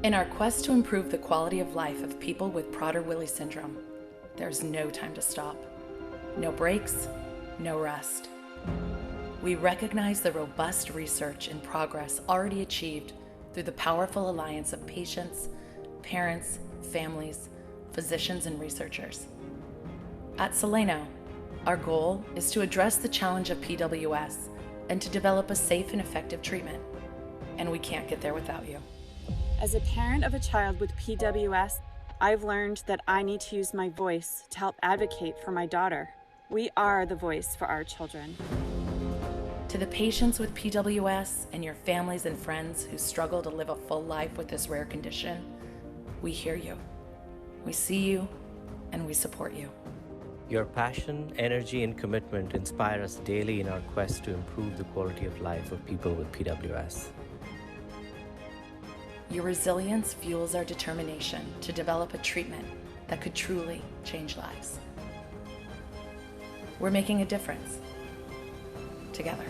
In our quest to improve the quality of life of people with Prader-Willi syndrome, there's no time to stop. No breaks, no rest. We recognize the robust research and progress already achieved through the powerful alliance of patients, parents, families, physicians, and researchers. At Soleno, our goal is to address the challenge of PWS and to develop a safe and effective treatment. And we can't get there without you. As a parent of a child with PWS, I've learned that I need to use my voice to help advocate for my daughter. We are the voice for our children. To the patients with PWS and your families and friends who struggle to live a full life with this rare condition, we hear you, we see you, and we support you. Your passion, energy, and commitment inspire us daily in our quest to improve the quality of life of people with PWS. Your resilience fuels our determination to develop a treatment that could truly change lives. We're making a difference together.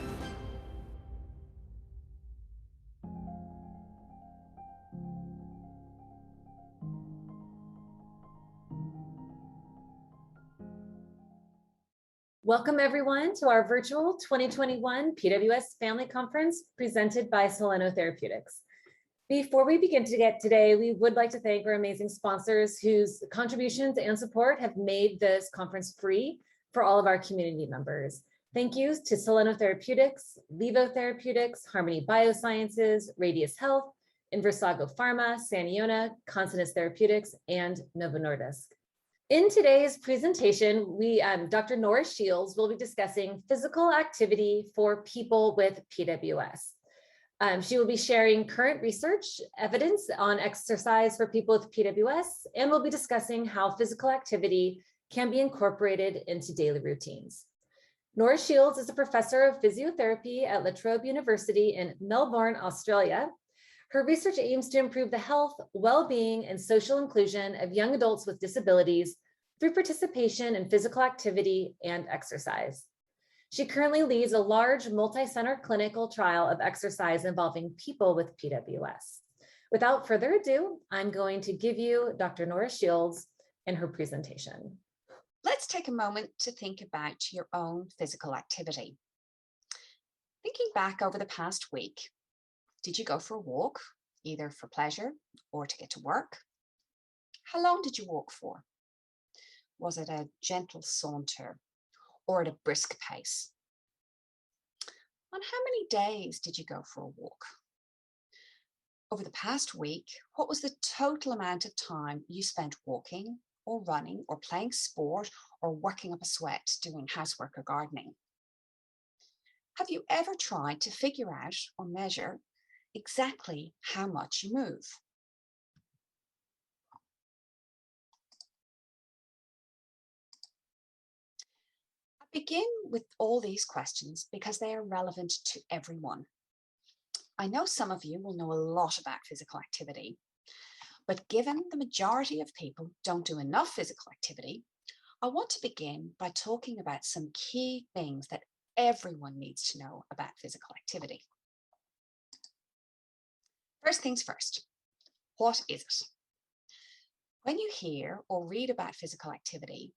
Welcome everyone to our virtual 2021 PWS Family Conference presented by Soleno Therapeutics. Before we begin today, we would like to thank our amazing sponsors whose contributions and support have made this conference free for all of our community members. Thank you to Soleno Therapeutics, Levo Therapeutics, Harmony Biosciences, Radius Health, Inversago Pharma, Saniona, Consonance Therapeutics, and Novo Nordisk. In today's presentation, Dr. Nora Shields will be discussing physical activity for people with PWS. She will be sharing current research evidence on exercise for people with PWS, and we'll be discussing how physical activity can be incorporated into daily routines. Nora Shields is a professor of physiotherapy at La Trobe University in Melbourne, Australia. Her research aims to improve the health, well-being, and social inclusion of young adults with disabilities through participation in physical activity and exercise. She currently leads a large multi-center clinical trial of exercise involving people with PWS. Without further ado, I'm going to give you Dr. Nora Shields and her presentation. Let's take a moment to think about your own physical activity. Thinking back over the past week, did you go for a walk, either for pleasure or to get to work? How long did you walk for? Was it a gentle saunter or at a brisk pace? On how many days did you go for a walk? Over the past week, what was the total amount of time you spent walking or running or playing sport or working up a sweat doing housework or gardening? Have you ever tried to figure out or measure exactly how much you move? I begin with all these questions because they are relevant to everyone. I know some of you will know a lot about physical activity, but given the majority of people don't do enough physical activity, I want to begin by talking about some key things that everyone needs to know about physical activity. First things first, what is it? When you hear or read about physical activity,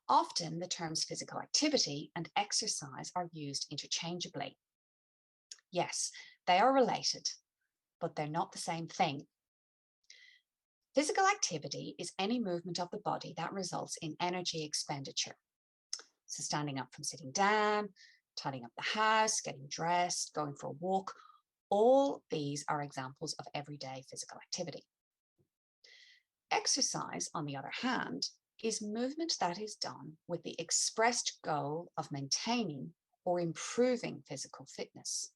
often the terms physical activity and exercise are used interchangeably. Yes, they are related, but they're not the same thing. Physical activity is any movement of the body that results in energy expenditure. So standing up from sitting down, tidying up the house, getting dressed, going for a walk, all these are examples of everyday physical activity. Exercise, on the other hand, is movement that is done with the expressed goal of maintaining or improving physical fitness.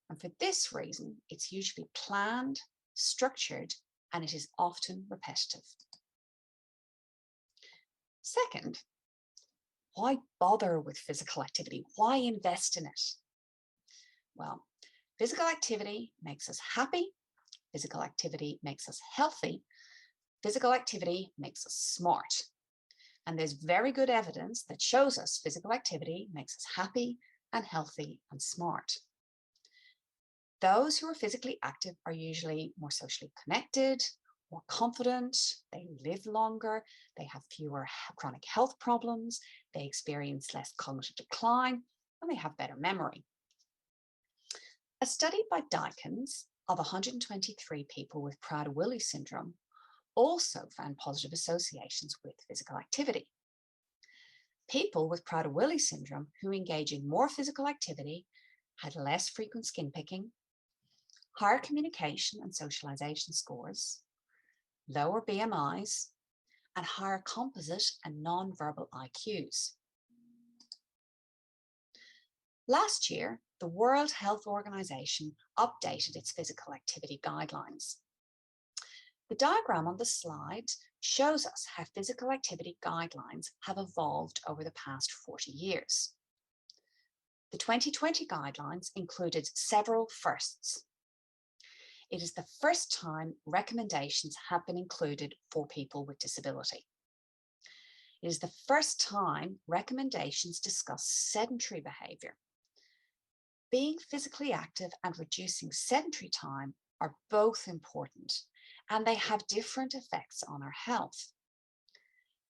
And for this reason, it's usually planned, structured, and it is often repetitive. Second, why bother with physical activity? Why invest in it? Well, physical activity makes us happy. Physical activity makes us healthy. Physical activity makes us smart. And there's very good evidence that shows us physical activity makes us happy and healthy and smart. Those who are physically active are usually more socially connected, more confident, they live longer, they have fewer chronic health problems, they experience less cognitive decline, and they have better memory. A study by Dykens of 123 people with Prader-Willi syndrome also found positive associations with physical activity. People with Prader-Willi syndrome who engage in more physical activity had less frequent skin picking, higher communication and socialization scores, lower BMIs, and higher composite and non-verbal IQs. Last year, the World Health Organization updated its physical activity guidelines. The diagram on the slide shows us how physical activity guidelines have evolved over the past 40 years. The 2020 guidelines included several firsts. It is the first time recommendations have been included for people with disability. It is the first time recommendations discuss sedentary behavior. Being physically active and reducing sedentary time are both important, and they have different effects on our health.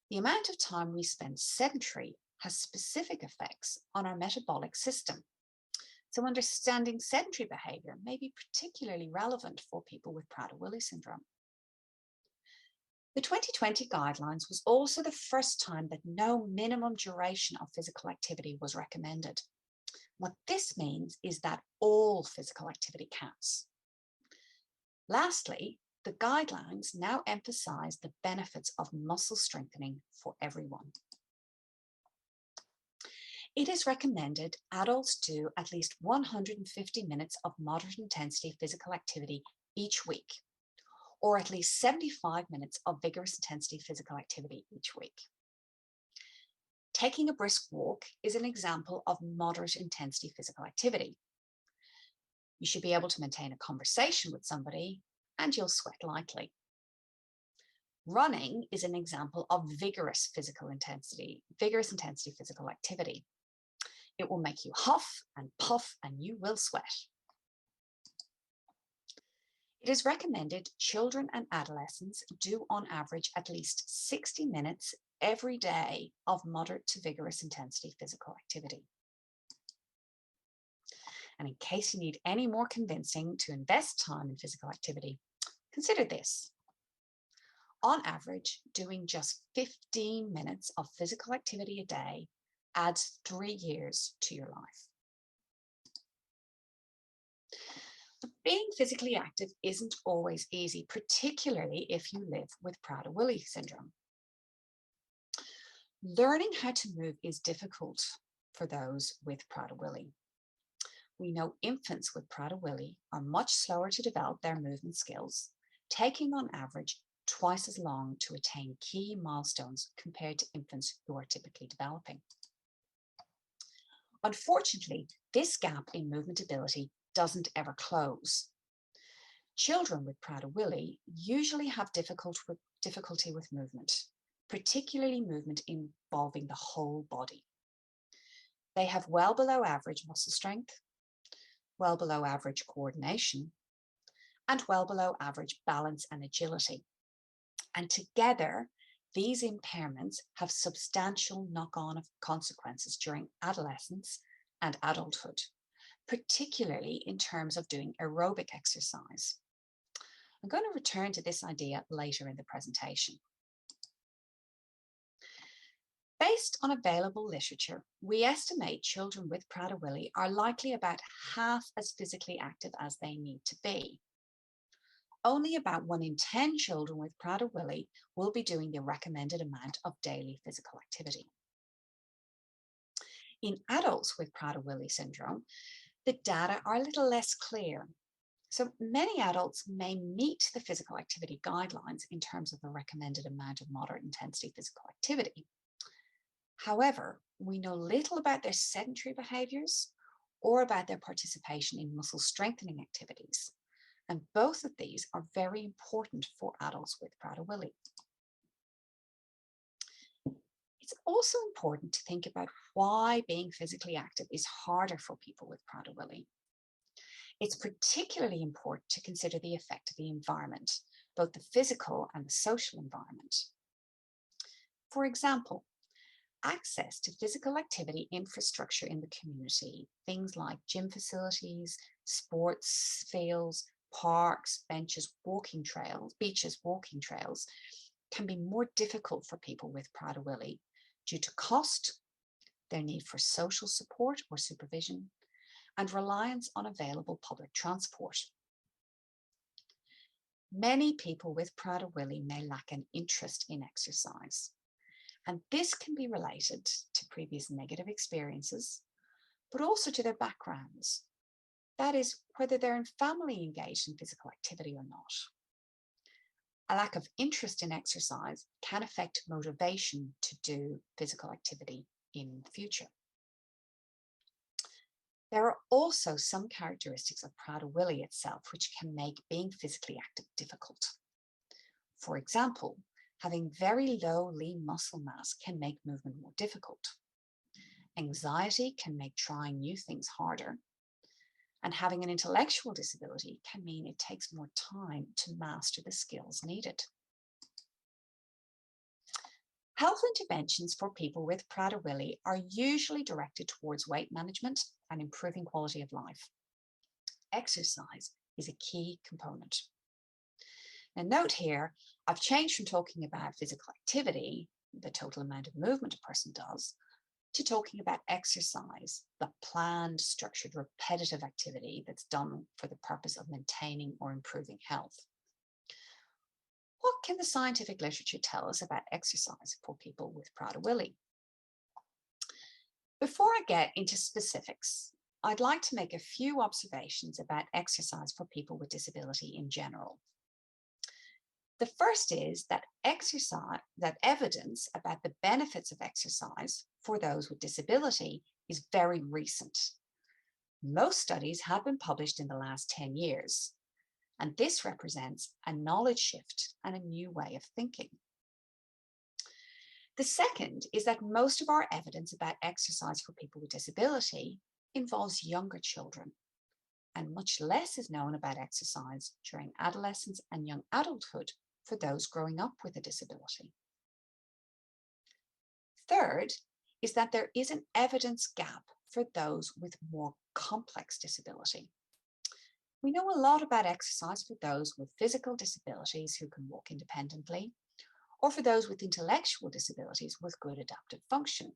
The amount of time we spend sedentary has specific effects on our metabolic system. So understanding sedentary behavior may be particularly relevant for people with Prader-Willi syndrome. The 2020 guidelines was also the first time that no minimum duration of physical activity was recommended. What this means is that all physical activity counts. Lastly, the guidelines now emphasize the benefits of muscle strengthening for everyone. It is recommended adults do at least 150 minutes of moderate intensity physical activity each week, or at least 75 minutes of vigorous intensity physical activity each week. Taking a brisk walk is an example of moderate intensity physical activity. You should be able to maintain a conversation with somebody and you'll sweat lightly. Running is an example of vigorous intensity physical activity. It will make you huff and puff and you will sweat. It is recommended children and adolescents do on average at least 60 minutes every day of moderate to vigorous intensity physical activity. And in case you need any more convincing to invest time in physical activity, consider this. On average, doing just 15 minutes of physical activity a day adds 3 years to your life. But being physically active isn't always easy, particularly if you live with Prader-Willi syndrome. Learning how to move is difficult for those with Prader-Willi. We know infants with Prader-Willi are much slower to develop their movement skills, taking on average twice as long to attain key milestones compared to infants who are typically developing. Unfortunately, this gap in movement ability doesn't ever close. Children with Prader-Willi usually have difficulty with movement, particularly movement involving the whole body. They have well below average muscle strength, well below average coordination, and well below average balance and agility. And together, these impairments have substantial knock-on consequences during adolescence and adulthood, particularly in terms of doing aerobic exercise. I'm going to return to this idea later in the presentation. Based on available literature, we estimate children with Prader-Willi are likely about half as physically active as they need to be. Only about 1 in 10 children with Prader-Willi will be doing the recommended amount of daily physical activity. In adults with Prader-Willi syndrome, the data are a little less clear. So many adults may meet the physical activity guidelines in terms of the recommended amount of moderate intensity physical activity. However, we know little about their sedentary behaviors or about their participation in muscle strengthening activities. And both of these are very important for adults with Prader-Willi. It's also important to think about why being physically active is harder for people with Prader-Willi. It's particularly important to consider the effect of the environment, both the physical and the social environment. For example, access to physical activity infrastructure in the community, things like gym facilities, sports fields, parks, beaches, walking trails, can be more difficult for people with Prader-Willi due to cost, their need for social support or supervision, and reliance on available public transport. Many people with Prader-Willi may lack an interest in exercise, and this can be related to previous negative experiences, but also to their backgrounds. That is, whether they're in family engaged in physical activity or not. A lack of interest in exercise can affect motivation to do physical activity in the future. There are also some characteristics of Prader-Willi itself which can make being physically active difficult. For example, having very low lean muscle mass can make movement more difficult. Anxiety can make trying new things harder. And having an intellectual disability can mean it takes more time to master the skills needed. Health interventions for people with Prader-Willi are usually directed towards weight management and improving quality of life. Exercise is a key component. Now note here, I've changed from talking about physical activity, the total amount of movement a person does, to talking about exercise, the planned, structured, repetitive activity that's done for the purpose of maintaining or improving health. What can the scientific literature tell us about exercise for people with Prader-Willi? Before I get into specifics, I'd like to make a few observations about exercise for people with disability in general. The first is that evidence about the benefits of exercise for those with disability is very recent. Most studies have been published in the last 10 years, and this represents a knowledge shift and a new way of thinking. The second is that most of our evidence about exercise for people with disability involves younger children, and much less is known about exercise during adolescence and young adulthood for those growing up with a disability. Third is that there is an evidence gap for those with more complex disability. We know a lot about exercise for those with physical disabilities who can walk independently, or for those with intellectual disabilities with good adaptive function.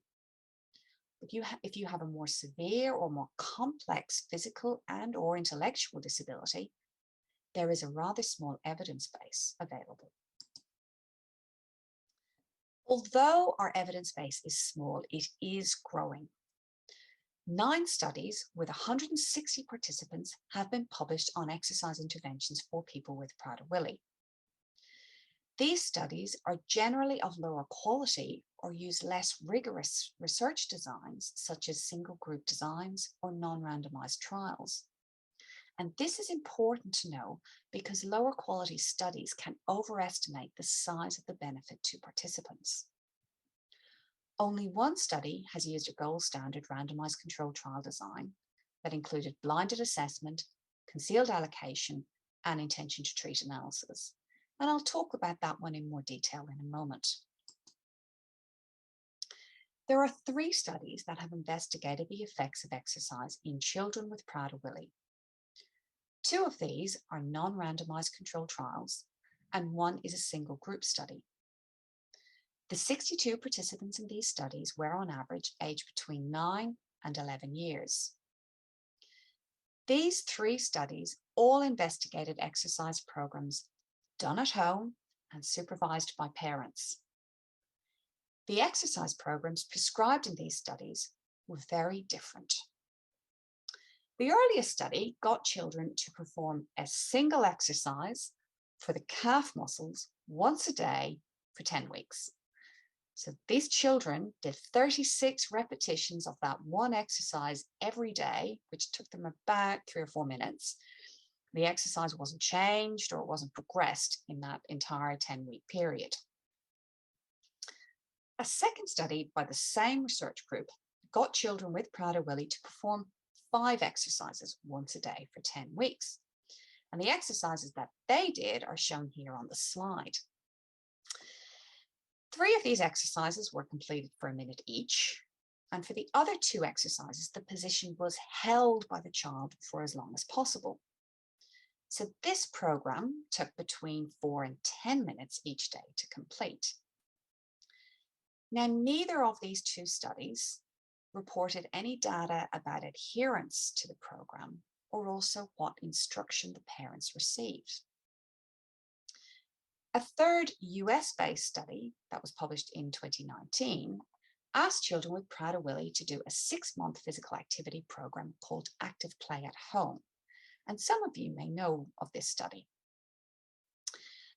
But if you have a more severe or more complex physical and or intellectual disability, there is a rather small evidence base available. Although our evidence base is small, it is growing. 9 studies with 160 participants have been published on exercise interventions for people with Prader-Willi. These studies are generally of lower quality or use less rigorous research designs, such as single group designs or non-randomized trials. And this is important to know because lower quality studies can overestimate the size of the benefit to participants. Only one study has used a gold standard randomized controlled trial design that included blinded assessment, concealed allocation, and intention to treat analysis. And I'll talk about that one in more detail in a moment. There are 3 studies that have investigated the effects of exercise in children with Prader-Willi. 2 of these are non-randomized controlled trials, and 1 is a single group study. The 62 participants in these studies were on average aged between 9 and 11 years. These 3 studies all investigated exercise programs done at home and supervised by parents. The exercise programs prescribed in these studies were very different. The earliest study got children to perform a single exercise for the calf muscles once a day for 10 weeks. So these children did 36 repetitions of that one exercise every day, which took them about 3 or 4 minutes. The exercise wasn't changed or it wasn't progressed in that entire 10-week period. A second study by the same research group got children with Prader-Willi to perform 5 exercises once a day for 10 weeks. And the exercises that they did are shown here on the slide. 3 of these exercises were completed for a minute each. And for the other 2 exercises, the position was held by the child for as long as possible. So this program took between 4 and 10 minutes each day to complete. Now, neither of these 2 studies reported any data about adherence to the program or also what instruction the parents received. A third US-based study that was published in 2019 asked children with Prader-Willi to do a 6-month physical activity program called Active Play at Home. And some of you may know of this study.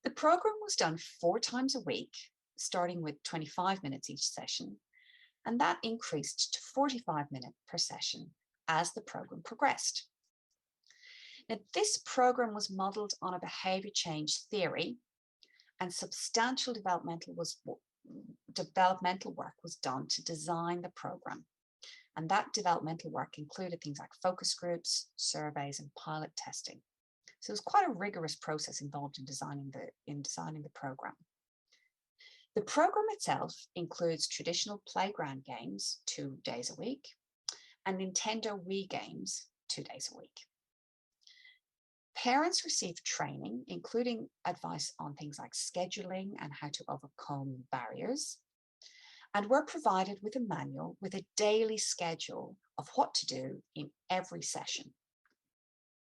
The program was done 4 times a week, starting with 25 minutes each session, and that increased to 45 minutes per session as the program progressed. Now, this program was modeled on a behavior change theory, and substantial developmental work was done to design the program. And that developmental work included things like focus groups, surveys, and pilot testing. So it was quite a rigorous process involved in designing the program. The program itself includes traditional playground games 2 days a week and Nintendo Wii games 2 days a week. Parents receive training, including advice on things like scheduling and how to overcome barriers, and were provided with a manual with a daily schedule of what to do in every session.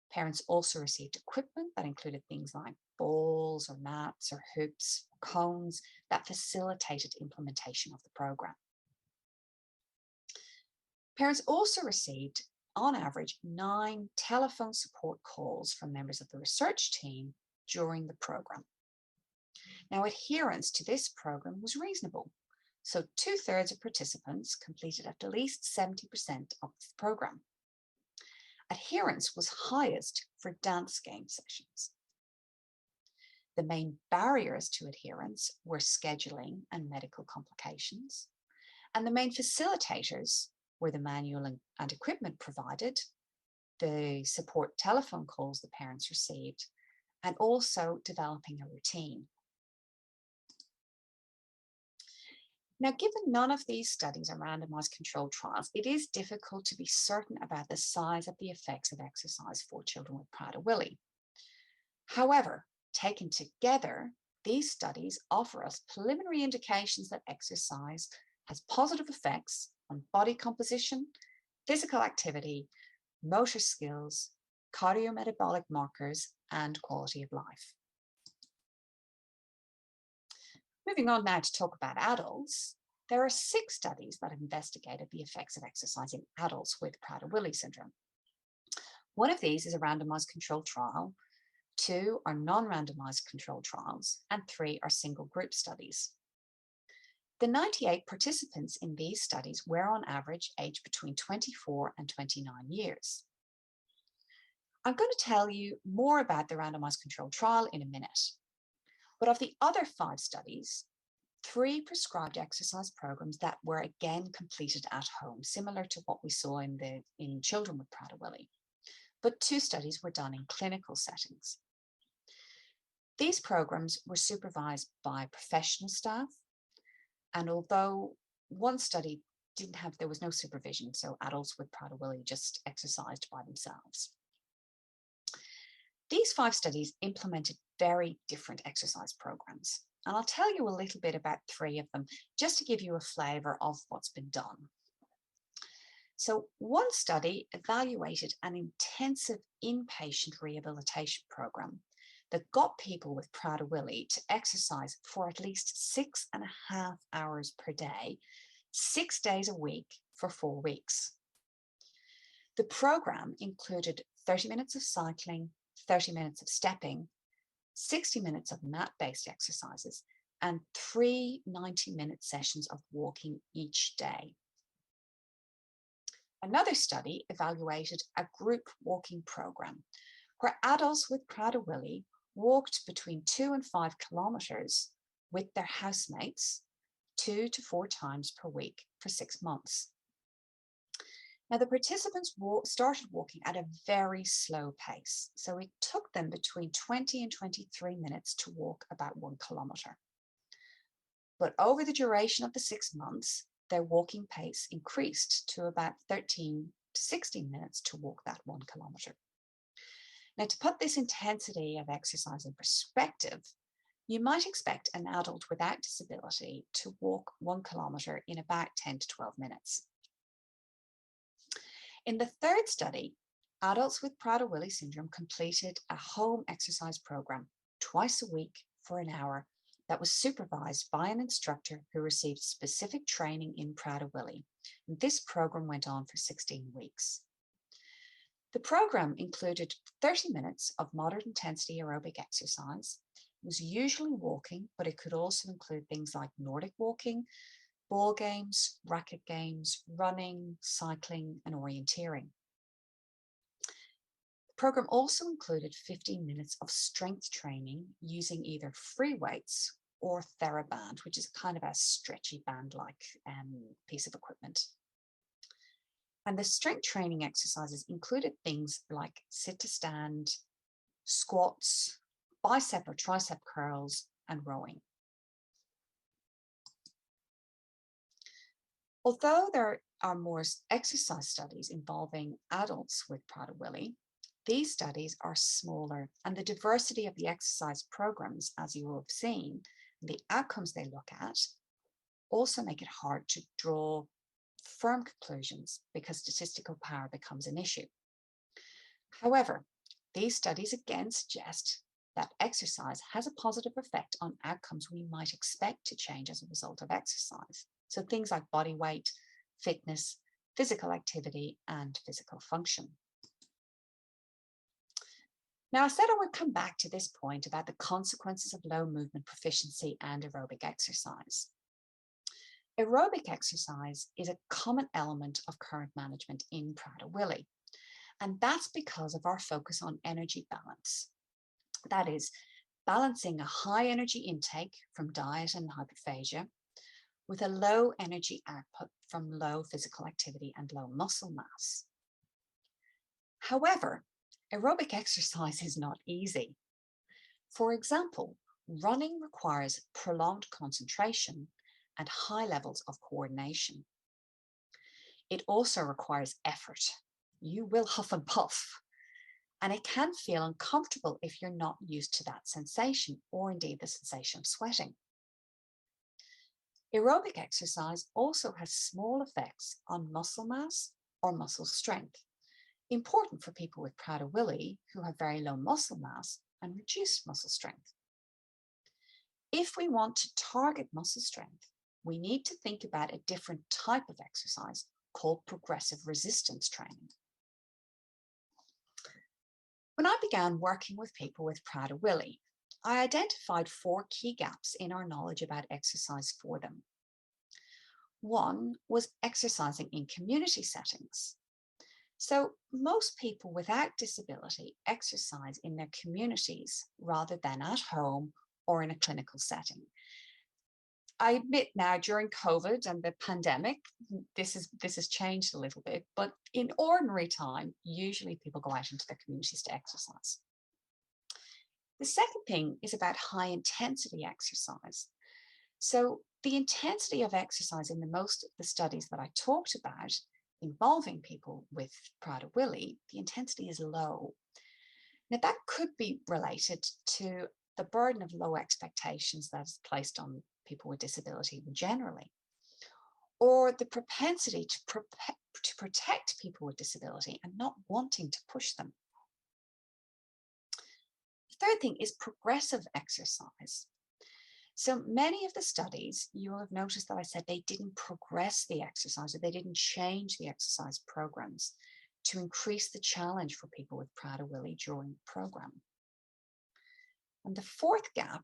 Parents also received equipment that included things like balls or mats or hoops, or cones that facilitated implementation of the program. Parents also received, on average, 9 telephone support calls from members of the research team during the program. Now, adherence to this program was reasonable. So 2/3 of participants completed at least 70% of the program. Adherence was highest for dance game sessions. The main barriers to adherence were scheduling and medical complications, and the main facilitators were the manual and equipment provided, the support telephone calls the parents received, and also developing a routine. Now, given none of these studies are randomized controlled trials, it is difficult to be certain about the size of the effects of exercise for children with Prader-Willi. However, taken together, these studies offer us preliminary indications that exercise has positive effects on body composition, physical activity, motor skills, cardiometabolic markers, and quality of life. Moving on now to talk about adults, there are 6 studies that have investigated the effects of exercise in adults with Prader-Willi syndrome. One of these is a randomized controlled trial, 2 are non-randomized controlled trials, and 3 are single group studies. The 98 participants in these studies were on average aged between 24 and 29 years. I'm going to tell you more about the randomized controlled trial in a minute. But of the other 5 studies, 3 prescribed exercise programs that were again completed at home, similar to what we saw in children with Prader-Willi. But 2 studies were done in clinical settings. These programs were supervised by professional staff, and although one study there was no supervision, so adults with Prader-Willi just exercised by themselves. These 5 studies implemented very different exercise programs, and I'll tell you a little bit about 3 of them just to give you a flavor of what's been done. So one study evaluated an intensive inpatient rehabilitation program that got people with Prader-Willi to exercise for at least 6.5 hours per day, 6 days a week for 4 weeks. The program included 30 minutes of cycling, 30 minutes of stepping, 60 minutes of mat-based exercises, and 3 90-minute sessions of walking each day. Another study evaluated a group walking program where adults with Prader-Willi walked between 2 and 5 kilometers with their housemates 2 to 4 times per week for 6 months. Now, the participants started walking at a very slow pace, so it took them between 20 and 23 minutes to walk about 1 kilometre. But over the duration of the 6 months, their walking pace increased to about 13 to 16 minutes to walk that 1 kilometre. Now, to put this intensity of exercise in perspective, you might expect an adult without disability to walk 1 kilometre in about 10 to 12 minutes. In the third study, adults with Prader-Willi syndrome completed a home exercise program twice a week for an hour that was supervised by an instructor who received specific training in Prader-Willi. This program went on for 16 weeks. The program included 30 minutes of moderate intensity aerobic exercise. It was usually walking, but it could also include things like Nordic walking, ball games, racket games, running, cycling, and orienteering. The program also included 15 minutes of strength training using either free weights or TheraBand, which is kind of a stretchy band-like piece of equipment. And the strength training exercises included things like sit to stand, squats, bicep or tricep curls, and rowing. Although there are more exercise studies involving adults with Prader-Willi, these studies are smaller, and the diversity of the exercise programs, as you will have seen, the outcomes they look at, also make it hard to draw firm conclusions because statistical power becomes an issue. However, these studies again suggest that exercise has a positive effect on outcomes we might expect to change as a result of exercise. So things like body weight, fitness, physical activity, and physical function. Now, I said I would come back to this point about the consequences of low movement proficiency and aerobic exercise. Aerobic exercise is a common element of current management in Prader-Willi, and that's because of our focus on energy balance. That is, balancing a high energy intake from diet and hyperphagia with a low energy output from low physical activity and low muscle mass. However, aerobic exercise is not easy. For example, running requires prolonged concentration and high levels of coordination. It also requires effort. You will huff and puff, and it can feel uncomfortable if you're not used to that sensation, or indeed the sensation of sweating. Aerobic exercise also has small effects on muscle mass or muscle strength, important for people with Prader-Willi who have very low muscle mass and reduced muscle strength. If we want to target muscle strength, we need to think about a different type of exercise called progressive resistance training. When I began working with people with Prader-Willi, I identified 4 key gaps in our knowledge about exercise for them. One was exercising in community settings. So most people without disability exercise in their communities rather than at home or in a clinical setting. I admit now, during COVID and the pandemic, this has changed a little bit, but in ordinary time, usually people go out into their communities to exercise. The second thing is about high intensity exercise. So the intensity of exercise in most of the studies that I talked about involving people with Prader-Willi, the intensity is low. Now that could be related to the burden of low expectations that is placed on people with disability generally, or the propensity to protect people with disability and not wanting to push them. The third thing is progressive exercise. So many of the studies, you will have noticed that I said they didn't progress the exercise, or they didn't change the exercise programs to increase the challenge for people with Prader-Willi during the program. And the fourth gap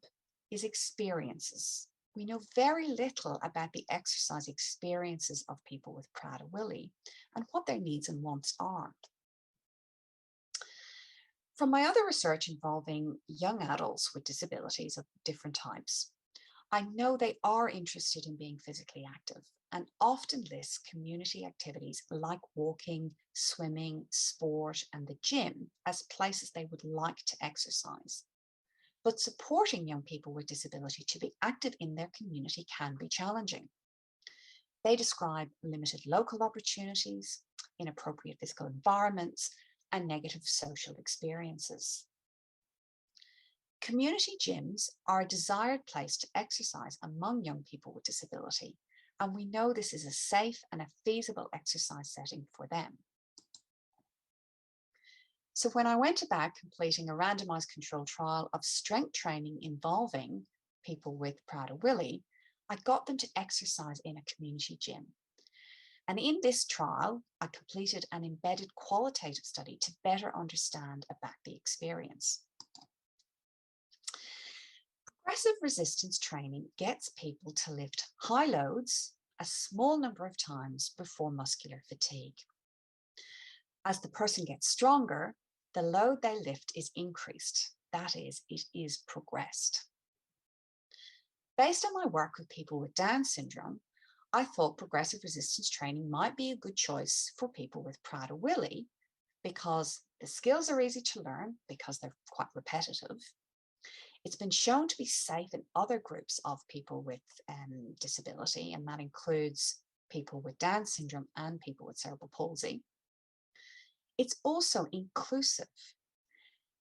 is experiences. We know very little about the exercise experiences of people with Prader-Willi and what their needs and wants are. From my other research involving young adults with disabilities of different types, I know they are interested in being physically active and often list community activities like walking, swimming, sport, and the gym as places they would like to exercise. But supporting young people with disability to be active in their community can be challenging. They describe limited local opportunities, inappropriate physical environments, and negative social experiences. Community gyms are a desired place to exercise among young people with disability, and we know this is a safe and a feasible exercise setting for them. So when I went about completing a randomized controlled trial of strength training involving people with Prader-Willi, I got them to exercise in a community gym. And in this trial, I completed an embedded qualitative study to better understand about the experience. Progressive resistance training gets people to lift high loads a small number of times before muscular fatigue. As the person gets stronger, the load they lift is increased. That is, it is progressed. Based on my work with people with Down syndrome, I thought progressive resistance training might be a good choice for people with Prader-Willi because the skills are easy to learn because they're quite repetitive. It's been shown to be safe in other groups of people with disability, and that includes people with Down syndrome and people with cerebral palsy. It's also inclusive.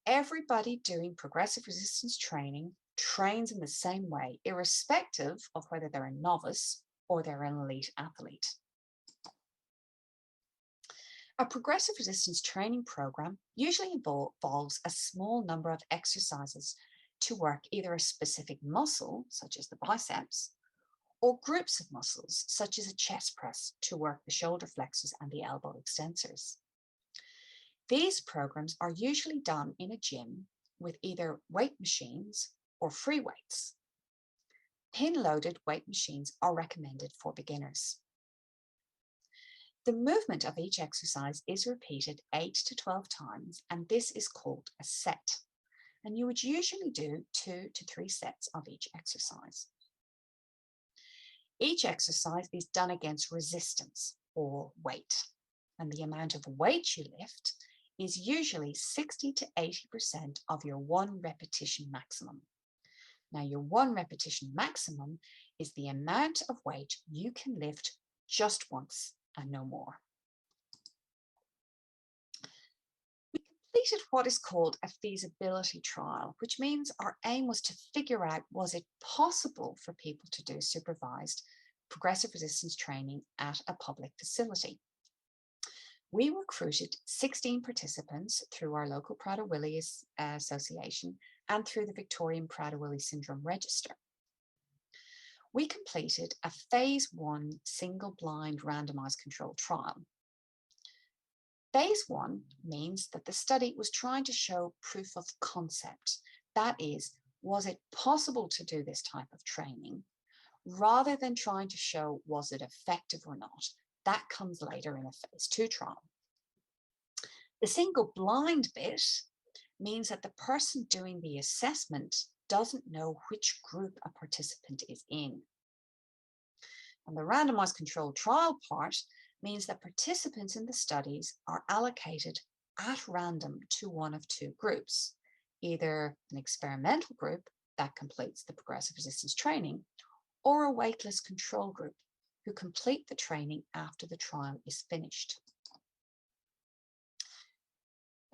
Everybody doing progressive resistance training trains in the same way, irrespective of whether they're a novice or they're an elite athlete. A progressive resistance training program usually involves a small number of exercises to work either a specific muscle, such as the biceps, or groups of muscles, such as a chest press, to work the shoulder flexors and the elbow extensors. These programs are usually done in a gym with either weight machines or free weights. Pin-loaded weight machines are recommended for beginners. The movement of each exercise is repeated 8 to 12 times, and this is called a set. And you would usually do 2 to 3 sets of each exercise. Each exercise is done against resistance or weight, and the amount of weight you lift is usually 60 to 80% of your 1 repetition maximum. Now, your 1 repetition maximum is the amount of weight you can lift just once and no more. We completed what is called a feasibility trial, which means our aim was to figure out, was it possible for people to do supervised progressive resistance training at a public facility? We recruited 16 participants through our local Prader-Willi Association and through the Victorian Prader-Willi Syndrome Register. We completed a phase 1 single-blind randomized controlled trial. Phase 1 means that the study was trying to show proof of concept. That is, was it possible to do this type of training, rather than trying to show was it effective or not. That comes later in a phase 2 trial. The single blind bit means that the person doing the assessment doesn't know which group a participant is in. And the randomized controlled trial part means that participants in the studies are allocated at random to one of 2 groups, either an experimental group that completes the progressive resistance training, or a weightless control group who complete the training after the trial is finished.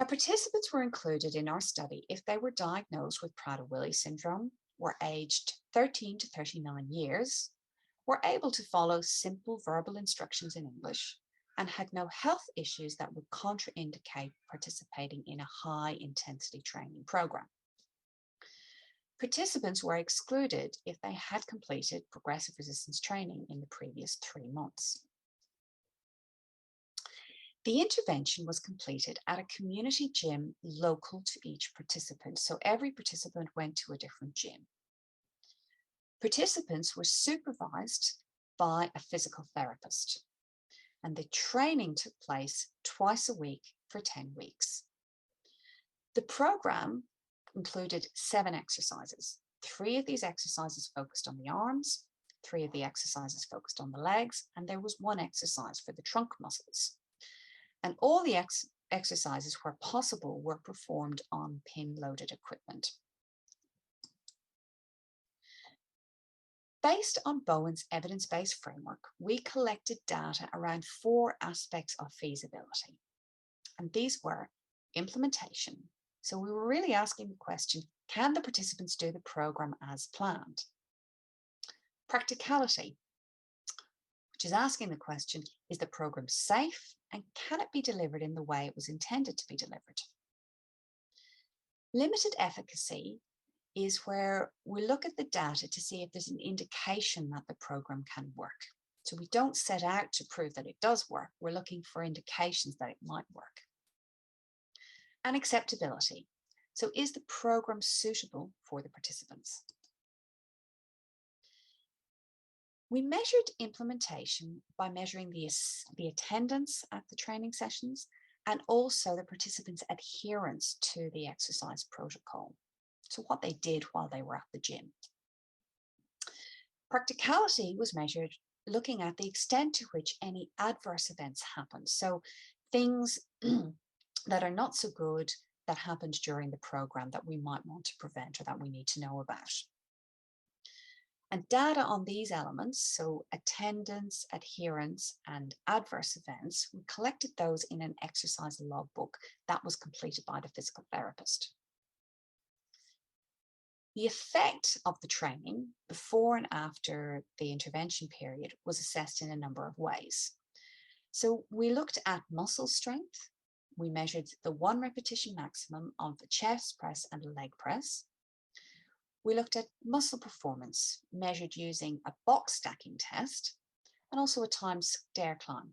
Now, participants were included in our study if they were diagnosed with Prader-Willi syndrome, were aged 13 to 39 years, were able to follow simple verbal instructions in English, and had no health issues that would contraindicate participating in a high-intensity training program. Participants were excluded if they had completed progressive resistance training in the previous 3 months. The intervention was completed at a community gym local to each participant, so every participant went to a different gym. Participants were supervised by a physical therapist, and the training took place twice a week for 10 weeks. The program included 7 exercises, 3 of these exercises focused on the arms, 3 of the exercises focused on the legs, and there was 1 exercise for the trunk muscles. And all the exercises, where possible, were performed on pin-loaded equipment. Based on Bowen's evidence-based framework, we collected data around 4 aspects of feasibility. And these were implementation. So we were really asking the question, can the participants do the program as planned? Practicality, which is asking the question, is the program safe and can it be delivered in the way it was intended to be delivered? Limited efficacy is where we look at the data to see if there's an indication that the program can work. So we don't set out to prove that it does work. We're looking for indications that it might work. And acceptability. So is the program suitable for the participants? We measured implementation by measuring the attendance at the training sessions and also the participants' adherence to the exercise protocol. So what they did while they were at the gym. Practicality was measured looking at the extent to which any adverse events happened. So things that are not so good that happened during the program that we might want to prevent or that we need to know about. And data on these elements, so attendance, adherence, and adverse events, we collected those in an exercise logbook that was completed by the physical therapist. The effect of the training before and after the intervention period was assessed in a number of ways. So we looked at muscle strength. We measured the 1 repetition maximum of the chest press and leg press. We looked at muscle performance measured using a box stacking test and also a timed stair climb.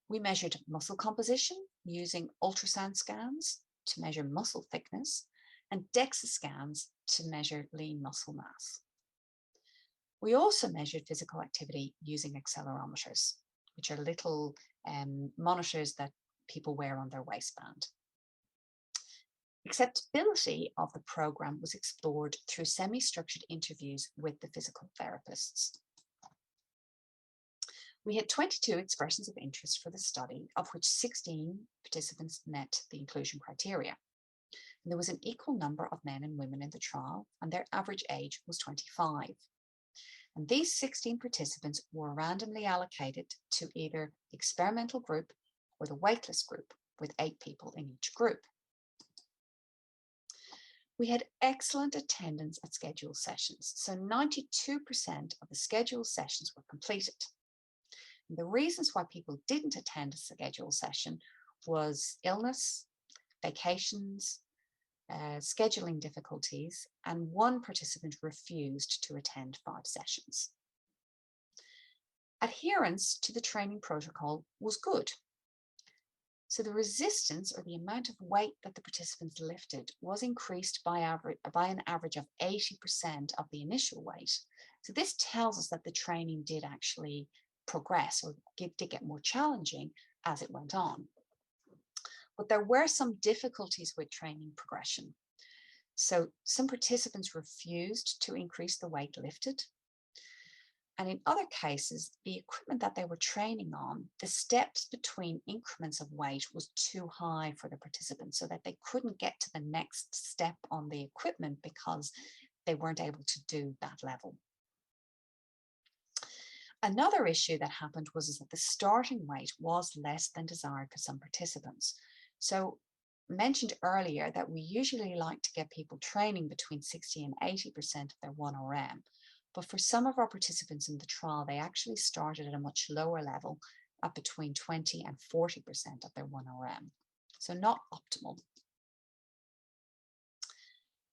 We measured muscle composition using ultrasound scans to measure muscle thickness and DEXA scans to measure lean muscle mass. We also measured physical activity using accelerometers, which are little monitors that people wear on their waistband. Acceptability of the program was explored through semi-structured interviews with the physical therapists. We had 22 expressions of interest for the study, of which 16 participants met the inclusion criteria. And there was an equal number of men and women in the trial, and their average age was 25. And these 16 participants were randomly allocated to either the experimental group or the waitlist group, with 8 people in each group. We had excellent attendance at scheduled sessions, so 92% of the scheduled sessions were completed. And the reasons why people didn't attend a scheduled session was illness, vacations, scheduling difficulties, and 1 participant refused to attend 5 sessions. Adherence to the training protocol was good. So the resistance, or the amount of weight that the participants lifted, was increased by an average of 80% of the initial weight. So this tells us that the training did actually progress or did get more challenging as it went on. But there were some difficulties with training progression. So some participants refused to increase the weight lifted. And in other cases, the equipment that they were training on, the steps between increments of weight was too high for the participants, so that they couldn't get to the next step on the equipment because they weren't able to do that level. Another issue that happened was that the starting weight was less than desired for some participants. So mentioned earlier that we usually like to get people training between 60 and 80% of their 1RM. But for some of our participants in the trial, they actually started at a much lower level at between 20 and 40% of their 1RM. So not optimal.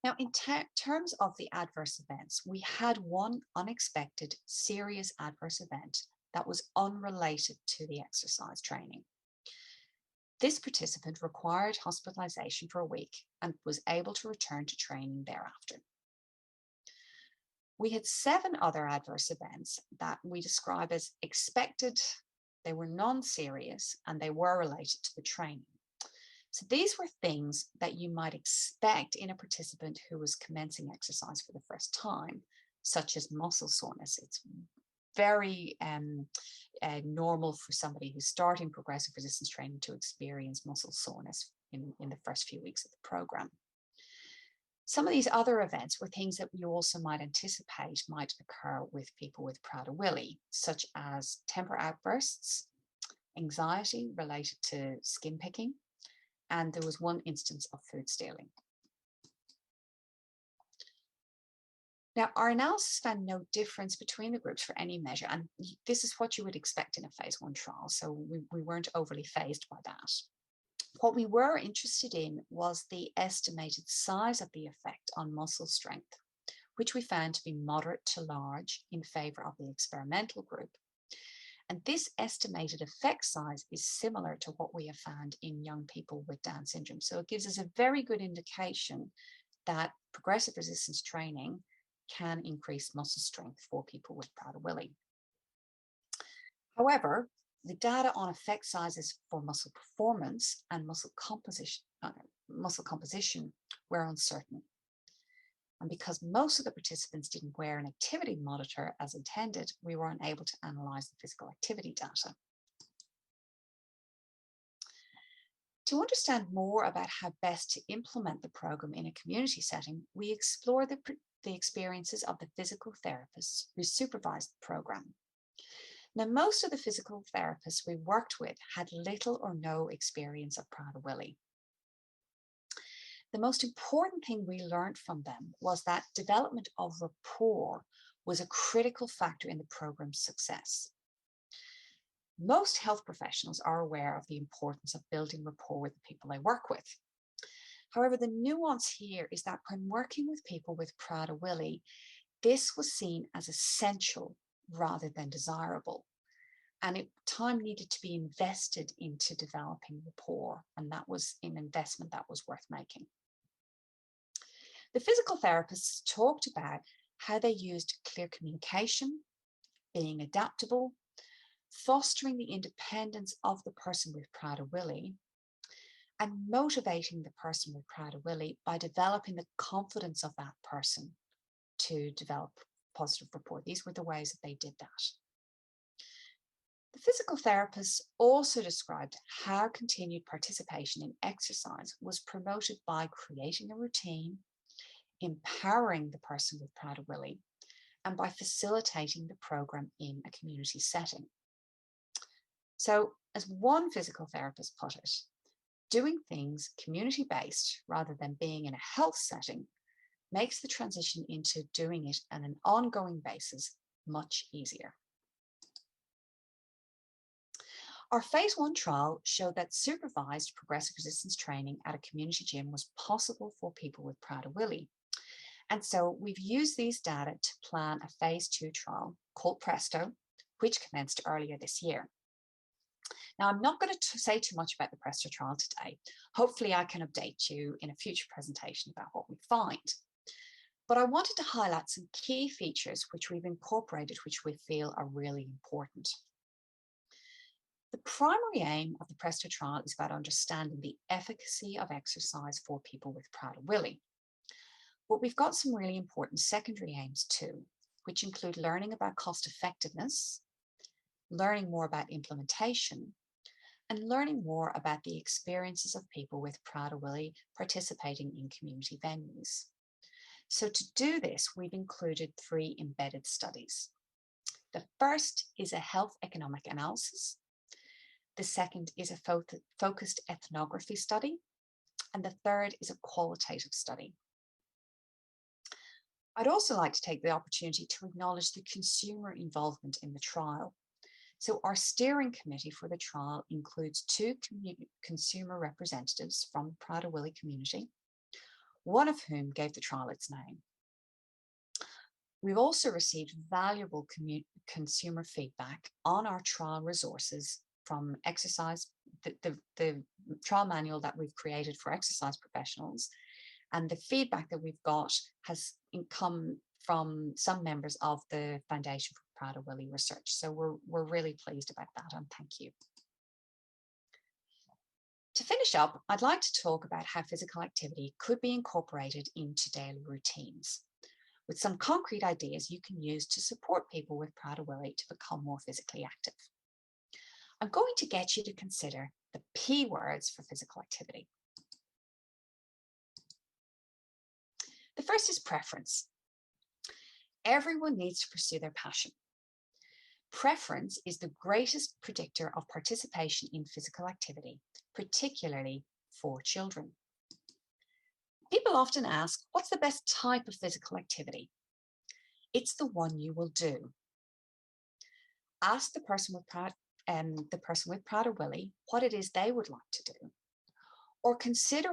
Now, in terms of the adverse events, we had 1 unexpected serious adverse event that was unrelated to the exercise training. This participant required hospitalization for a week and was able to return to training thereafter. We had 7 other adverse events that we describe as expected. They were non-serious and they were related to the training. So these were things that you might expect in a participant who was commencing exercise for the first time, such as muscle soreness. It's very normal for somebody who's starting progressive resistance training to experience muscle soreness in the first few weeks of the program. Some of these other events were things that you also might anticipate might occur with people with Prader-Willi, such as temper outbursts, anxiety related to skin picking, and there was one instance of food stealing. Now, our analysis found no difference between the groups for any measure, and this is what you would expect in a phase 1 trial, so we weren't overly fazed by that. What we were interested in was the estimated size of the effect on muscle strength, which we found to be moderate to large in favor of the experimental group. And this estimated effect size is similar to what we have found in young people with Down syndrome. So it gives us a very good indication that progressive resistance training can increase muscle strength for people with Prader-Willi. However, the data on effect sizes for muscle performance and muscle composition were uncertain. And because most of the participants didn't wear an activity monitor as intended, we were unable to analyze the physical activity data. To understand more about how best to implement the program in a community setting, we explored the experiences of the physical therapists who supervised the program. Now, most of the physical therapists we worked with had little or no experience of Prader-Willi. The most important thing we learned from them was that development of rapport was a critical factor in the program's success. Most health professionals are aware of the importance of building rapport with the people they work with. However, the nuance here is that when working with people with Prader-Willi, this was seen as essential rather than desirable. And time needed to be invested into developing rapport, and that was an investment that was worth making. The physical therapists talked about how they used clear communication, being adaptable, fostering the independence of the person with Prader-Willi, and motivating the person with Prader-Willi by developing the confidence of that person to develop positive rapport. These were the ways that they did that. The physical therapists also described how continued participation in exercise was promoted by creating a routine, empowering the person with Prader-Willi, and by facilitating the program in a community setting. So, as one physical therapist put it, doing things community-based rather than being in a health setting makes the transition into doing it on an ongoing basis much easier. Our phase 1 trial showed that supervised progressive resistance training at a community gym was possible for people with Prader-Willi. And so we've used these data to plan a phase 2 trial called Presto, which commenced earlier this year. Now, I'm not going to say too much about the Presto trial today. Hopefully I can update you in a future presentation about what we find. But I wanted to highlight some key features which we've incorporated, which we feel are really important. The primary aim of the Presto trial is about understanding the efficacy of exercise for people with Prader-Willi. But we've got some really important secondary aims too, which include learning about cost effectiveness, learning more about implementation, and learning more about the experiences of people with Prader-Willi participating in community venues. So to do this, we've included 3 embedded studies. The first is a health economic analysis. The second is a focused ethnography study. And the third is a qualitative study. I'd also like to take the opportunity to acknowledge the consumer involvement in the trial. So our steering committee for the trial includes 2 consumer representatives from the Prader-Willi community, one of whom gave the trial its name. We've also received valuable consumer feedback on our trial resources from exercise, the trial manual that we've created for exercise professionals. And the feedback that we've got has come from some members of the Foundation for Prader-Willi Research. So we're really pleased about that, and thank you. To finish up, I'd like to talk about how physical activity could be incorporated into daily routines, with some concrete ideas you can use to support people with Prader-Willi to become more physically active. I'm going to get you to consider the P words for physical activity. The first is preference. Everyone needs to pursue their passion. Preference is the greatest predictor of participation in physical activity, particularly for children. People often ask, what's the best type of physical activity? It's the one you will do. Ask the person with Prader-Willi what it is they would like to do, or consider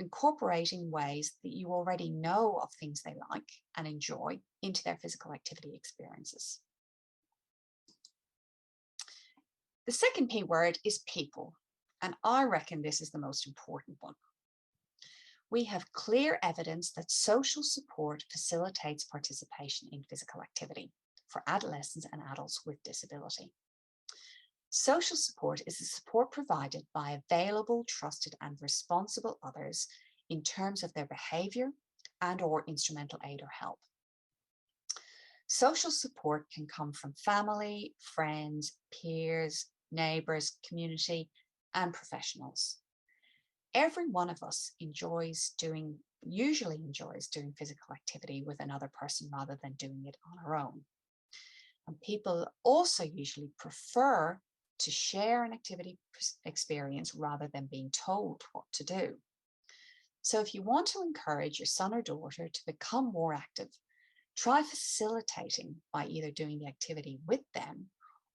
incorporating ways that you already know of things they like and enjoy into their physical activity experiences. The second P word is people, and I reckon this is the most important one. We have clear evidence that social support facilitates participation in physical activity for adolescents and adults with disability. Social support is the support provided by available, trusted, and responsible others in terms of their behavior and/or instrumental aid or help. Social support can come from family, friends, peers, neighbors, community, and professionals. Every one of us usually enjoys doing physical activity with another person rather than doing it on our own. And people also usually prefer to share an activity experience rather than being told what to do. So if you want to encourage your son or daughter to become more active, try facilitating by either doing the activity with them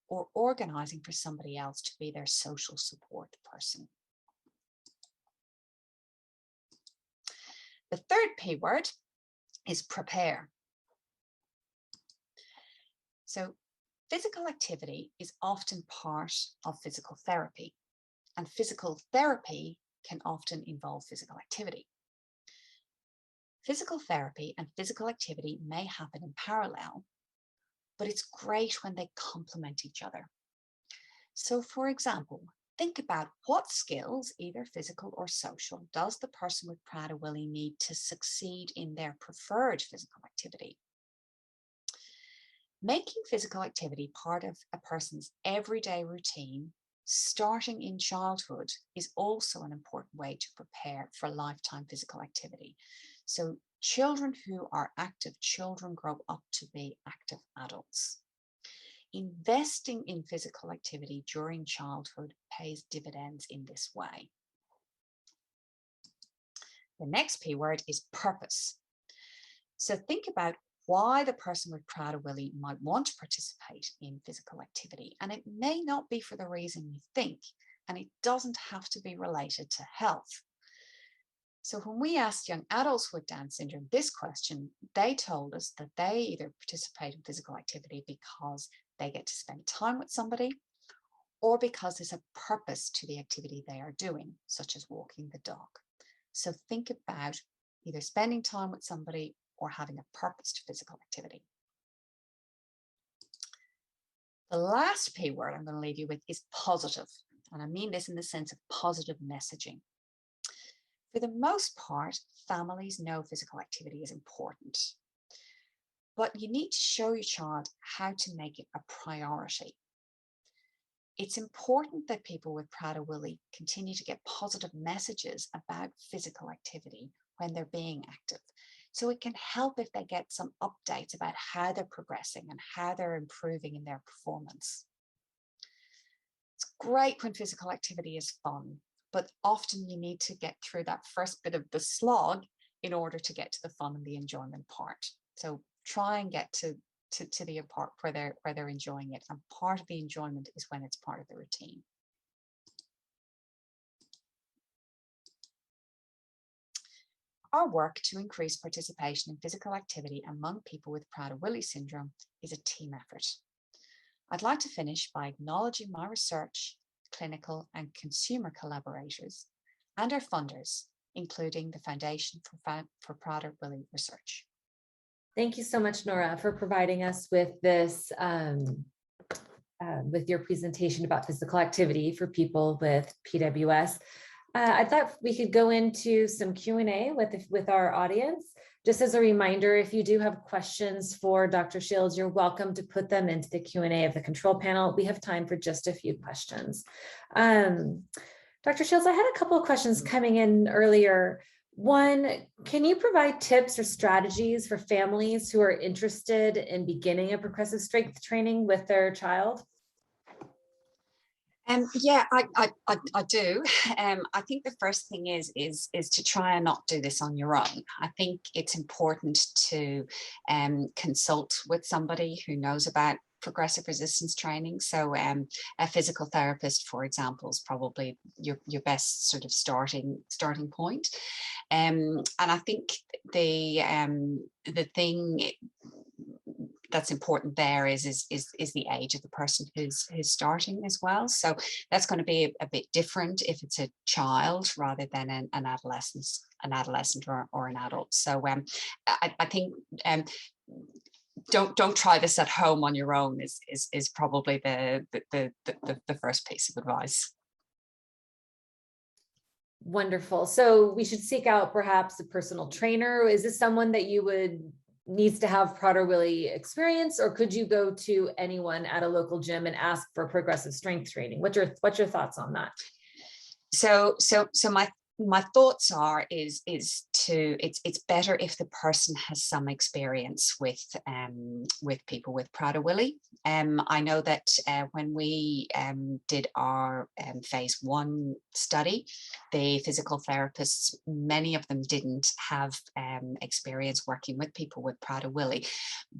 or organizing for somebody else to be their social support person. The third P word is prepare. So physical activity is often part of physical therapy, and physical therapy can often involve physical activity. Physical therapy and physical activity may happen in parallel, but it's great when they complement each other. So for example, think about what skills, either physical or social, does the person with Prader-Willi need to succeed in their preferred physical activity? Making physical activity part of a person's everyday routine, starting in childhood, is also an important way to prepare for lifetime physical activity. So children who are active children grow up to be active adults. Investing in physical activity during childhood pays dividends in this way. The next P word is purpose. So think about why the person with Prader-Willi might want to participate in physical activity. And it may not be for the reason you think, and it doesn't have to be related to health. So when we asked young adults with Down syndrome this question, they told us that they either participate in physical activity because they get to spend time with somebody, or because there's a purpose to the activity they are doing, such as walking the dog. So think about either spending time with somebody or having a purpose to physical activity. The last P word I'm going to leave you with is positive. And I mean this in the sense of positive messaging. For the most part, families know physical activity is important, but you need to show your child how to make it a priority. It's important that people with Prader-Willi continue to get positive messages about physical activity when they're being active. So it can help if they get some updates about how they're progressing and how they're improving in their performance. It's great when physical activity is fun, but often you need to get through that first bit of the slog in order to get to the fun and the enjoyment part. So try and get to the part where they're enjoying it. And part of the enjoyment is when it's part of the routine. Our work to increase participation in physical activity among people with Prader-Willi syndrome is a team effort. I'd like to finish by acknowledging my research, clinical and consumer collaborators, and our funders, including the Foundation for Prader-Willi Research. Thank you so much, Nora, for providing us with this, with your presentation about physical activity for people with PWS. I thought we could go into some Q&A with our audience. Just as a reminder, if you do have questions for Dr. Shields, you're welcome to put them into the Q&A of the control panel. We have time for just a few questions. Dr. Shields, I had a couple of questions coming in earlier. One, can you provide tips or strategies for families who are interested in beginning a progressive strength training with their child? Yeah, I do. I think the first thing is to try and not do this on your own. I think it's important to consult with somebody who knows about progressive resistance training. So a physical therapist, for example, is probably your best sort of starting point. And I think the thing that's important there is the age of the person who's starting as well. So that's going to be a bit different if it's a child rather than an adolescent or an adult. So I think don't try this at home on your own is probably the first piece of advice. Wonderful. So we should seek out perhaps a personal trainer. Is this someone that you would needs to have Prader-Willi experience, or could you go to anyone at a local gym and ask for progressive strength training? What's your thoughts on that? So my thoughts are it's better if the person has some experience with people with Prader-Willi. I know that when we did our phase 1 study, the physical therapists, many of them didn't have experience working with people with Prader-Willi,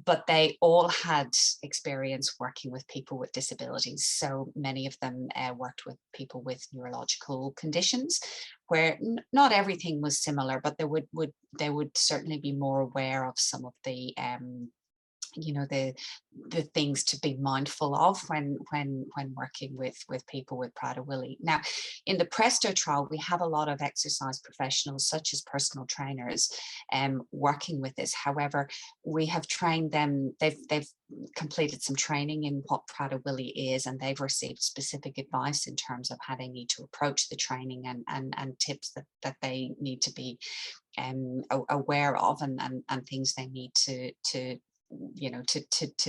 but they all had experience working with people with disabilities. So many of them worked with people with neurological conditions, where not everything was similar, but they would certainly be more aware of some of the the things to be mindful of when working with people with Prader-Willi. Now, in the Presto trial, we have a lot of exercise professionals, such as personal trainers, working with this. However, we have trained them. They've completed some training in what Prader-Willi is, and they've received specific advice in terms of how they need to approach the training and tips that they need to be aware of and things they need to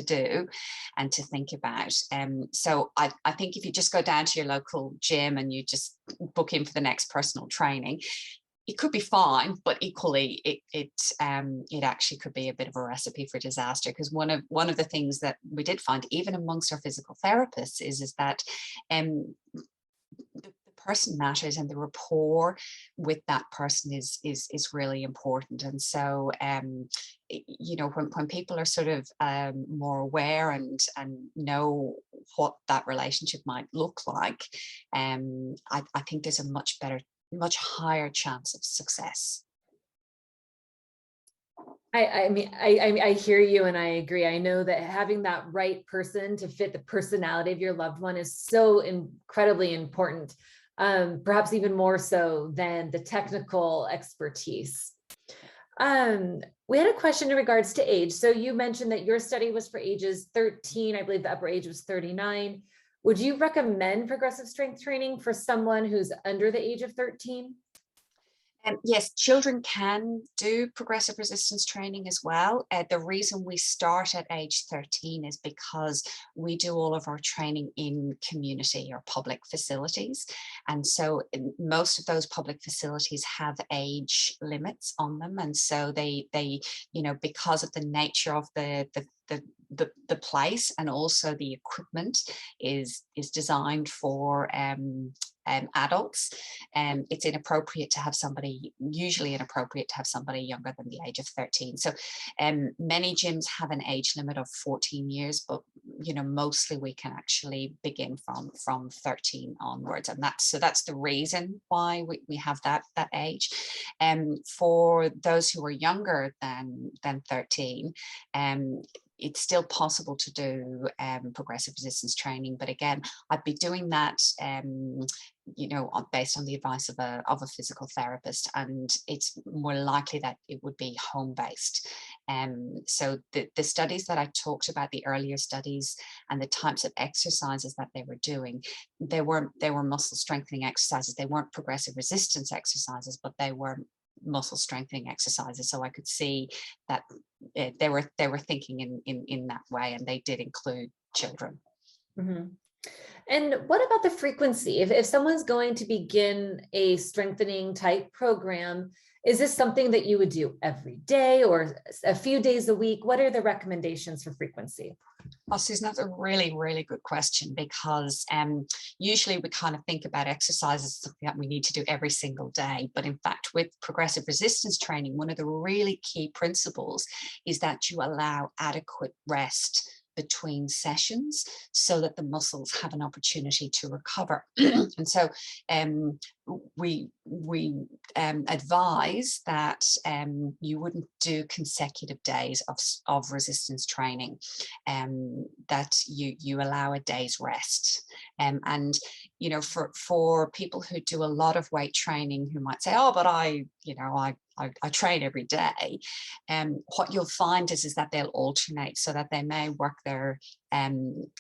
do and to think about. So I think if you just go down to your local gym and you just book in for the next personal training, it could be fine, but equally it actually could be a bit of a recipe for disaster, because one of the things that we did find, even amongst our physical therapists, is that the person matters, and the rapport with that person is really important. And so when people are sort of more aware and know what that relationship might look like, I think there's a much higher chance of success. I hear you, and I agree. I know that having that right person to fit the personality of your loved one is so incredibly important, perhaps even more so than the technical expertise. We had a question in regards to age. So you mentioned that your study was for ages 13. I believe the upper age was 39. Would you recommend progressive strength training for someone who's under the age of 13? Yes, children can do progressive resistance training as well. The reason we start at age 13 is because we do all of our training in community or public facilities. And so most of those public facilities have age limits on them. And so they because of the nature of the place, and also the equipment is designed for adults, it's usually inappropriate to have somebody younger than the age of 13. So many gyms have an age limit of 14 years, but mostly we can actually begin from 13 onwards, and that's the reason why we have that age. For those who are younger than 13, it's still possible to do progressive resistance training, but again, I'd be doing that based on the advice of a physical therapist, and it's more likely that it would be home-based. So the studies that I talked about, the earlier studies and the types of exercises that they were doing, they were muscle strengthening exercises. They weren't progressive resistance exercises, but they were muscle strengthening exercises. So I could see that they were thinking in that way, and they did include children. Mm-hmm. And what about the frequency? If someone's going to begin a strengthening type program, is this something that you would do every day or a few days a week? What are the recommendations for frequency? Oh, Susan, that's a really, really good question, because usually we kind of think about exercise as something that we need to do every single day. But in fact, with progressive resistance training, one of the really key principles is that you allow adequate rest between sessions so that the muscles have an opportunity to recover. And so we advise that you wouldn't do consecutive days of resistance training, that you allow a day's rest. And you know, for people who do a lot of weight training, who might say, oh, but I train every day, what you'll find is that they'll alternate, so that they may work their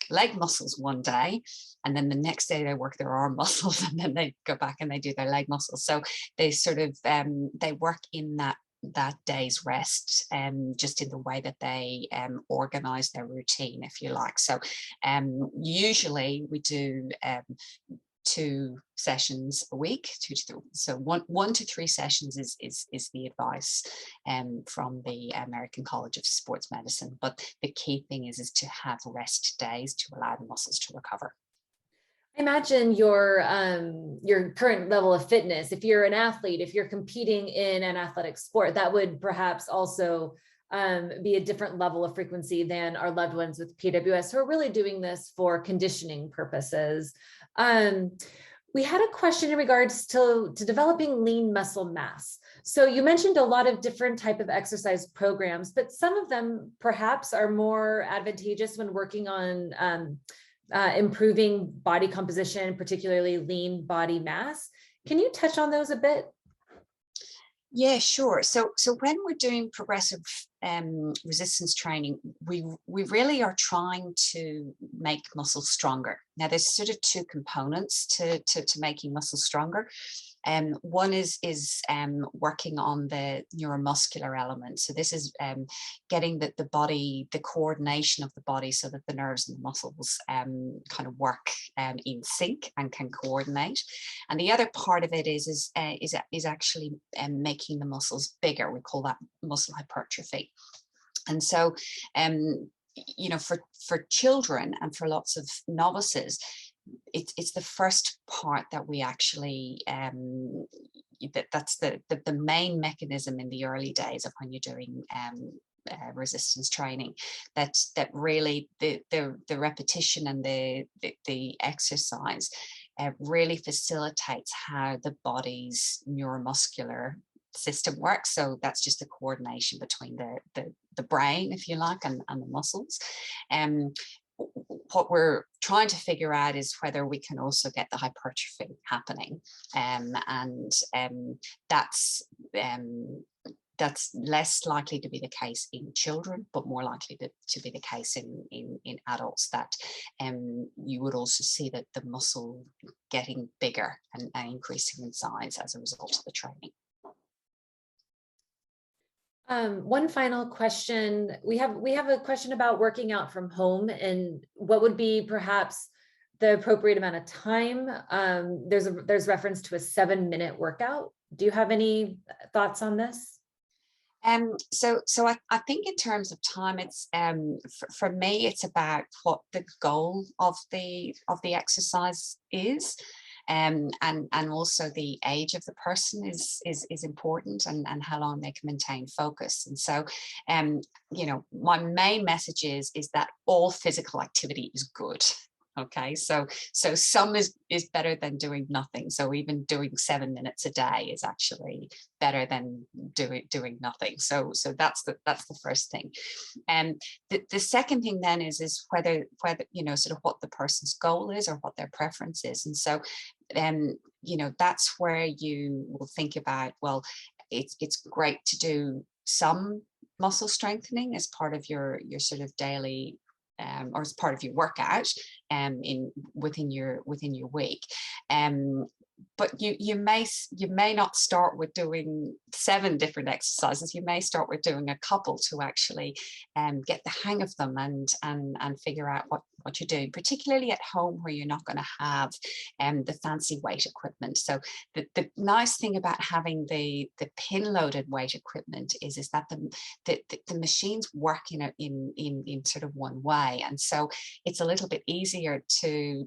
leg muscles one day, and then the next day they work their arm muscles, and then they go back and they do their leg muscles. So they sort of they work in that day's rest, just in the way that they organize their routine, if you like. So usually we do 2 sessions a week, 2 to 3. So 1 to 3 sessions is the advice from the American College of Sports Medicine. But the key thing is to have rest days to allow the muscles to recover. I imagine your current level of fitness, if you're an athlete, if you're competing in an athletic sport, that would perhaps also be a different level of frequency than our loved ones with PWS who are really doing this for conditioning purposes. We had a question in regards to developing lean muscle mass. So you mentioned a lot of different type of exercise programs, but some of them perhaps are more advantageous when working on improving body composition, particularly lean body mass. Can you touch on those a bit? Yeah, sure. So when we're doing progressive resistance training, we really are trying to make muscles stronger. Now, there's sort of 2 components to making muscles stronger. One is working on the neuromuscular element. So this is getting the body, the coordination of the body, so that the nerves and the muscles kind of work in sync and can coordinate. And the other part of it is actually making the muscles bigger. We call that muscle hypertrophy. And so, you know, for children and for lots of novices, it's the first part that we actually that's the main mechanism in the early days of when you're doing resistance training, that really the repetition and the exercise really facilitates how the body's neuromuscular system works. So that's just the coordination between the brain, if you like, and the muscles. What we're trying to figure out is whether we can also get the hypertrophy happening, and that's less likely to be the case in children, but more likely to be the case in adults, that you would also see that the muscle getting bigger and increasing in size as a result of the training. One final question. We have a question about working out from home and what would be perhaps the appropriate amount of time. There's reference to a 7-minute workout. Do you have any thoughts on this? So I think in terms of time, it's for me, it's about what the goal of the exercise is. And also the age of the person is important, and how long they can maintain focus. And so, you know, my main message is that all physical activity is good. Okay, so some is better than doing nothing. So even doing 7 minutes a day is actually better than doing nothing. So that's the first thing. And the second thing then is whether you know, sort of what the person's goal is or what their preference is. And so you know, that's where you will think about, well, it's great to do some muscle strengthening as part of your sort of daily or as part of your workout within your week. But you may not start with doing 7 different exercises. You may start with doing a couple to actually get the hang of them and figure out what you're doing, particularly at home where you're not going to have the fancy weight equipment. So the nice thing about having the pin loaded weight equipment is that the machines work in sort of one way, and so it's a little bit easier to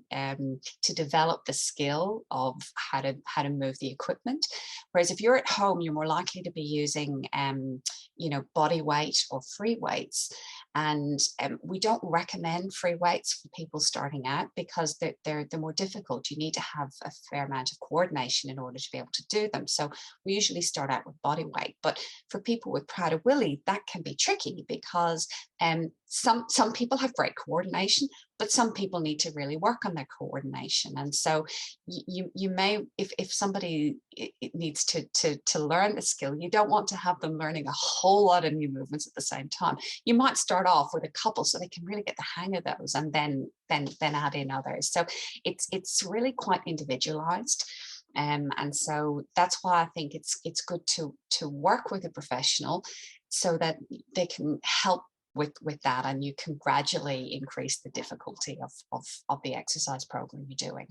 develop the skill of how to move the equipment. Whereas if you're at home, you're more likely to be using body weight or free weights. And we don't recommend free weights for people starting out because they're more difficult. You need to have a fair amount of coordination in order to be able to do them. So we usually start out with body weight. But for people with Prader-Willi, that can be tricky because some people have great coordination, but some people need to really work on their coordination. And so you may, if somebody needs to learn the skill, you don't want to have them learning a whole lot of new movements at the same time. You might start off with a couple so they can really get the hang of those, and then add in others. So it's really quite individualized. And so that's why I think it's good to work with a professional so that they can help with that, and you can gradually increase the difficulty of the exercise program you're doing.